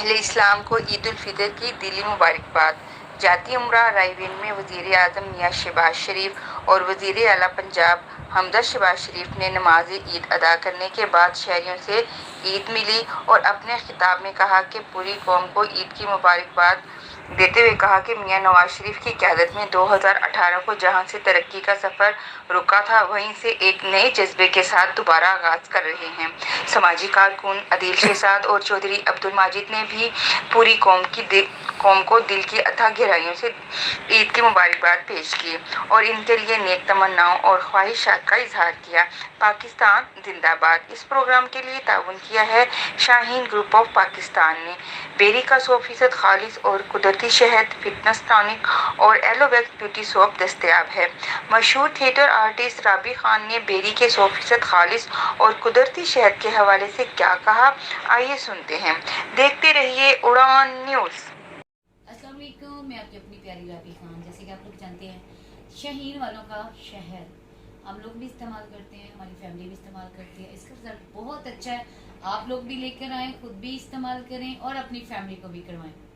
اہل اسلام کو عید الفطر کی دلی مبارکباد۔ جاتی عمرہ رائے ون میں وزیر اعظم میاں شہباز شریف اور وزیر اعلیٰ پنجاب حمزہ شہباز شریف نے نماز عید ادا کرنے کے بعد شہریوں سے عید ملی اور اپنے خطاب میں کہا کہ پوری قوم کو عید کی مبارکباد دیتے ہوئے کہا کہ میاں نواز شریف کی قیادت میں 2018 کو جہاں سے ترقی کا سفر رکا تھا وہیں سے ایک نئے جذبے کے ساتھ دوبارہ آغاز کر رہے ہیں۔ سماجی کارکن عدیل شہزاد اور چودھری عبدالمجید نے بھی پوری قوم کو دل کی اتھاہ گہرائیوں سے عید کی مبارکباد پیش کی اور ان کے لیے نیک تمناؤں اور خواہشات کا اظہار کیا۔ پاکستان زندہ باد۔ اس پروگرام کے لیے تعاون کیا ہے شاہین گروپ آف پاکستان نے۔ بیری کا 100% خالص اور قدرتی شہد فٹنس ٹانک اور ایلو ویکس بیوٹی سوپ دستیاب ہے۔ مشہور تھیٹر آرٹسٹ رابی خان نے بیری کے 100% خالص اور قدرتی شہد کے حوالے سے کیا کہا، آئیے سنتے ہیں۔ دیکھتے رہیے اڑان نیوز۔ السلام علیکم، میں آپ کی اپنی پیاری رابی خان۔ جیسے کہ آپ لوگ جانتے ہیں شہین والوں کا شہد ہم لوگ بھی استعمال کرتے ہیں، ہماری فیملی بھی استعمال کرتی ہے۔ اس کا رزلٹ بہت اچھا ہے، آپ لوگ بھی لے کر آئیں، خود بھی استعمال کریں اور اپنی فیملی کو بھی کروائیں۔